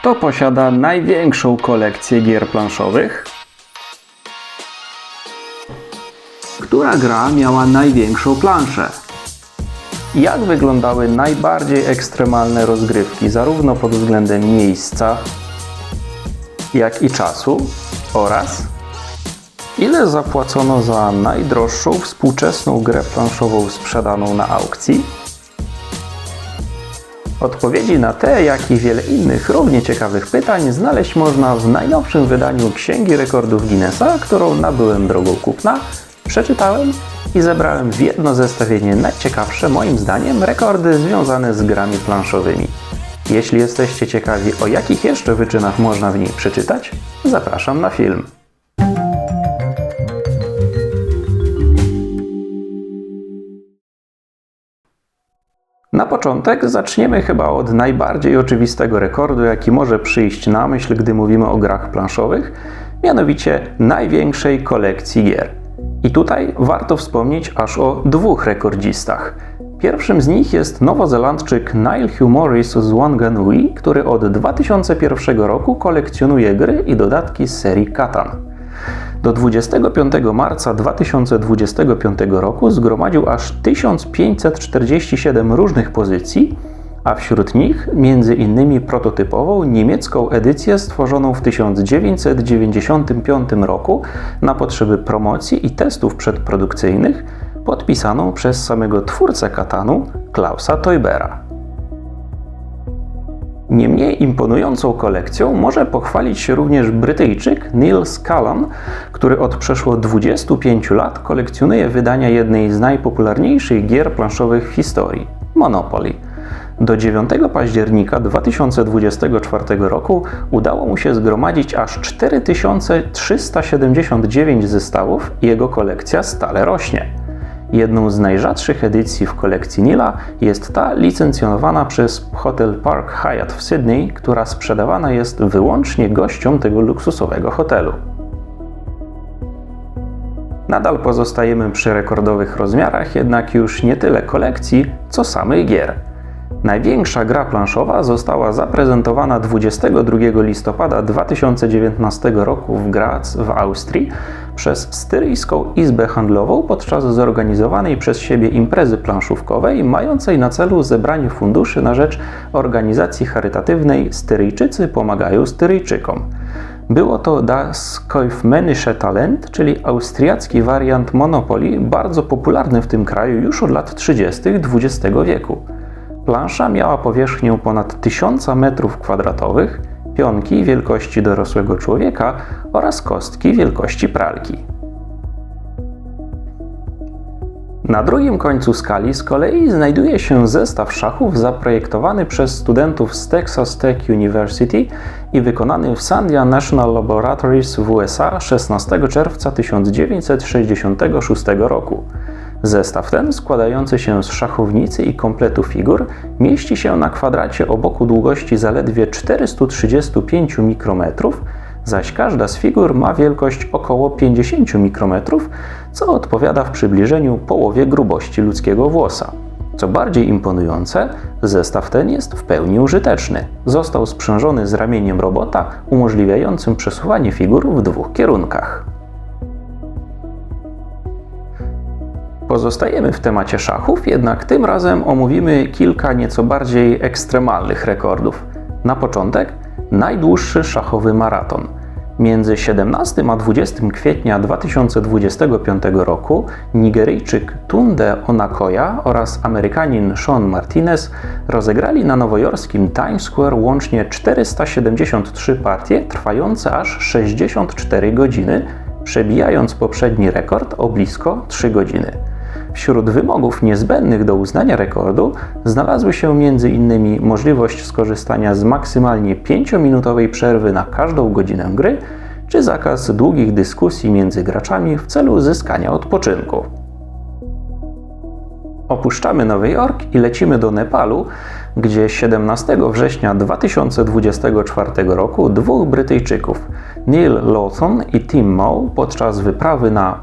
Kto posiada największą kolekcję gier planszowych? Która gra miała największą planszę? Jak wyglądały najbardziej ekstremalne rozgrywki, zarówno pod względem miejsca, jak i czasu? Oraz ile zapłacono za najdroższą współczesną grę planszową sprzedaną na aukcji? Odpowiedzi na te, jak i wiele innych równie ciekawych pytań znaleźć można w najnowszym wydaniu Księgi Rekordów Guinnessa, którą nabyłem drogą kupna, przeczytałem i zebrałem w jedno zestawienie najciekawsze, moim zdaniem, rekordy związane z grami planszowymi. Jeśli jesteście ciekawi, o jakich jeszcze wyczynach można w niej przeczytać, zapraszam na film. Na początek zaczniemy chyba od najbardziej oczywistego rekordu, jaki może przyjść na myśl, gdy mówimy o grach planszowych, mianowicie największej kolekcji gier. I tutaj warto wspomnieć aż o dwóch rekordzistach. Pierwszym z nich jest Nowozelandczyk Niall Hugh Morris z Wanganui, który od 2001 roku kolekcjonuje gry i dodatki z serii Catan. Do 25 marca 2025 roku zgromadził aż 1547 różnych pozycji, a wśród nich m.in. prototypową niemiecką edycję stworzoną w 1995 roku na potrzeby promocji i testów przedprodukcyjnych, podpisaną przez samego twórcę Catanu, Klausa Teubera. Nie mniej imponującą kolekcją może pochwalić się również Brytyjczyk Neil Scallan, który od przeszło 25 lat kolekcjonuje wydania jednej z najpopularniejszych gier planszowych w historii – Monopoly. Do 9 października 2024 roku udało mu się zgromadzić aż 4379 zestawów i jego kolekcja stale rośnie. Jedną z najrzadszych edycji w kolekcji Neila jest ta licencjonowana przez Hotel Park Hyatt w Sydney, która sprzedawana jest wyłącznie gościom tego luksusowego hotelu. Nadal pozostajemy przy rekordowych rozmiarach, jednak już nie tyle kolekcji, co samych gier. Największa gra planszowa została zaprezentowana 22 listopada 2019 roku w Graz w Austrii przez Styryjską Izbę Handlową podczas zorganizowanej przez siebie imprezy planszówkowej mającej na celu zebranie funduszy na rzecz organizacji charytatywnej Styryjczycy pomagają Styryjczykom. Było to Das Kaufmännische Talent, czyli austriacki wariant Monopoly, bardzo popularny w tym kraju już od lat 30. XX wieku. Plansza miała powierzchnię ponad 1000 m2, pionki wielkości dorosłego człowieka oraz kostki wielkości pralki. Na drugim końcu skali z kolei znajduje się zestaw szachów zaprojektowany przez studentów z Texas Tech University i wykonany w Sandia National Laboratories w USA 16 czerwca 1966 roku. Zestaw ten, składający się z szachownicy i kompletu figur, mieści się na kwadracie o boku długości zaledwie 435 mikrometrów, zaś każda z figur ma wielkość około 50 mikrometrów, co odpowiada w przybliżeniu połowie grubości ludzkiego włosa. Co bardziej imponujące, zestaw ten jest w pełni użyteczny. Został sprzężony z ramieniem robota, umożliwiającym przesuwanie figur w dwóch kierunkach. Pozostajemy w temacie szachów, jednak tym razem omówimy kilka nieco bardziej ekstremalnych rekordów. Na początek najdłuższy szachowy maraton. Między 17 a 20 kwietnia 2025 roku Nigeryjczyk Tunde Onakoya oraz Amerykanin Sean Martinez rozegrali na nowojorskim Times Square łącznie 473 partie trwające aż 64 godziny, przebijając poprzedni rekord o blisko 3 godziny. Wśród wymogów niezbędnych do uznania rekordu znalazły się m.in. możliwość skorzystania z maksymalnie 5-minutowej przerwy na każdą godzinę gry, czy zakaz długich dyskusji między graczami w celu zyskania odpoczynku. Opuszczamy Nowy Jork i lecimy do Nepalu, gdzie 17 września 2024 roku dwóch Brytyjczyków, Neil Lawson i Tim Moe, podczas wyprawy na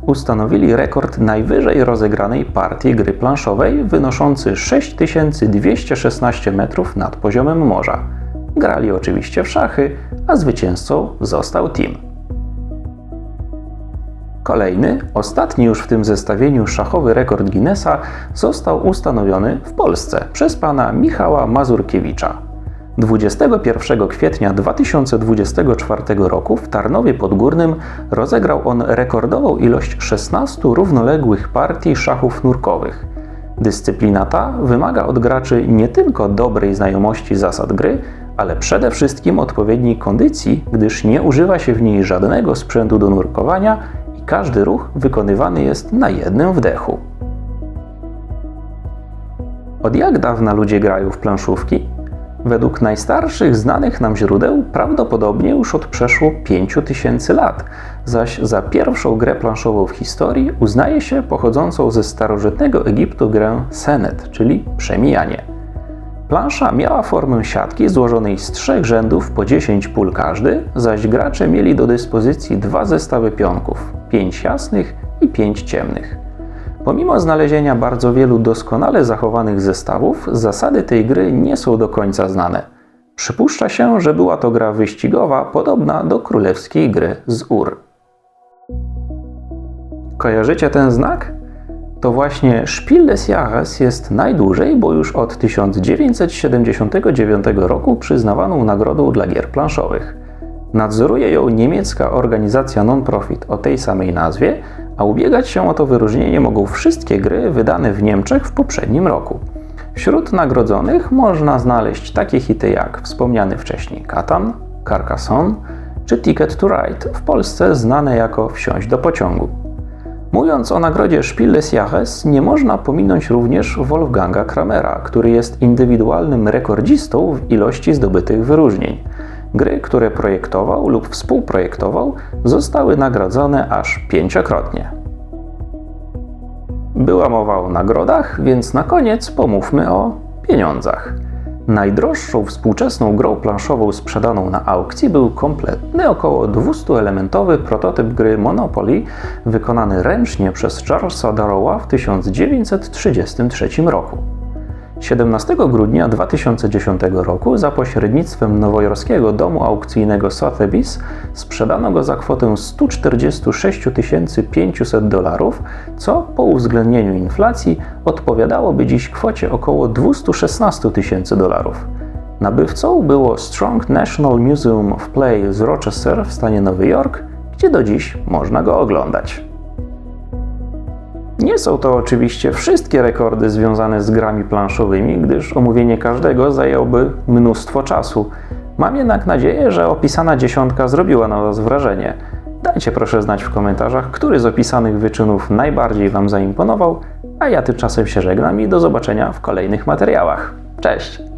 ustanowili rekord najwyżej rozegranej partii gry planszowej, wynoszący 6216 metrów nad poziomem morza. Grali oczywiście w szachy, a zwycięzcą został Tim. Kolejny, ostatni już w tym zestawieniu szachowy rekord Guinnessa został ustanowiony w Polsce przez pana Michała Mazurkiewicza. 21 kwietnia 2024 roku w Tarnowie Podgórnym rozegrał on rekordową ilość 16 równoległych partii szachów nurkowych. Dyscyplina ta wymaga od graczy nie tylko dobrej znajomości zasad gry, ale przede wszystkim odpowiedniej kondycji, gdyż nie używa się w niej żadnego sprzętu do nurkowania i każdy ruch wykonywany jest na jednym wdechu. Od jak dawna ludzie grają w planszówki? Według najstarszych znanych nam źródeł prawdopodobnie już od przeszło 5000 lat, zaś za pierwszą grę planszową w historii uznaje się pochodzącą ze starożytnego Egiptu grę senet, czyli przemijanie. Plansza miała formę siatki złożonej z 3 rzędów po 10 pól każdy, zaś gracze mieli do dyspozycji 2 zestawy pionków, 5 jasnych i 5 ciemnych. Pomimo znalezienia bardzo wielu doskonale zachowanych zestawów, zasady tej gry nie są do końca znane. Przypuszcza się, że była to gra wyścigowa podobna do królewskiej gry z Ur. Kojarzycie ten znak? To właśnie Spiel des Jahres jest najdłużej, bo już od 1979 roku przyznawaną nagrodą dla gier planszowych. Nadzoruje ją niemiecka organizacja non-profit o tej samej nazwie, a ubiegać się o to wyróżnienie mogą wszystkie gry wydane w Niemczech w poprzednim roku. Wśród nagrodzonych można znaleźć takie hity jak wspomniany wcześniej Catan, Carcassonne czy Ticket to Ride, w Polsce znane jako Wsiąść do pociągu. Mówiąc o nagrodzie Spiel des Jahres, nie można pominąć również Wolfganga Kramera, który jest indywidualnym rekordzistą w ilości zdobytych wyróżnień. Gry, które projektował lub współprojektował, zostały nagrodzone aż 5-krotnie. Była mowa o nagrodach, więc na koniec pomówmy o pieniądzach. Najdroższą współczesną grą planszową sprzedaną na aukcji był kompletny, około 200-elementowy prototyp gry Monopoly, wykonany ręcznie przez Charlesa Darrowa w 1933 roku. 17 grudnia 2010 roku za pośrednictwem nowojorskiego domu aukcyjnego Sotheby's sprzedano go za kwotę $146 500, co po uwzględnieniu inflacji odpowiadałoby dziś kwocie około $216 000. Nabywcą było Strong National Museum of Play z Rochester w stanie Nowy Jork, gdzie do dziś można go oglądać. Nie są to oczywiście wszystkie rekordy związane z grami planszowymi, gdyż omówienie każdego zajęłoby mnóstwo czasu. Mam jednak nadzieję, że opisana dziesiątka zrobiła na Was wrażenie. Dajcie proszę znać w komentarzach, który z opisanych wyczynów najbardziej Wam zaimponował, a ja tymczasem się żegnam i do zobaczenia w kolejnych materiałach. Cześć!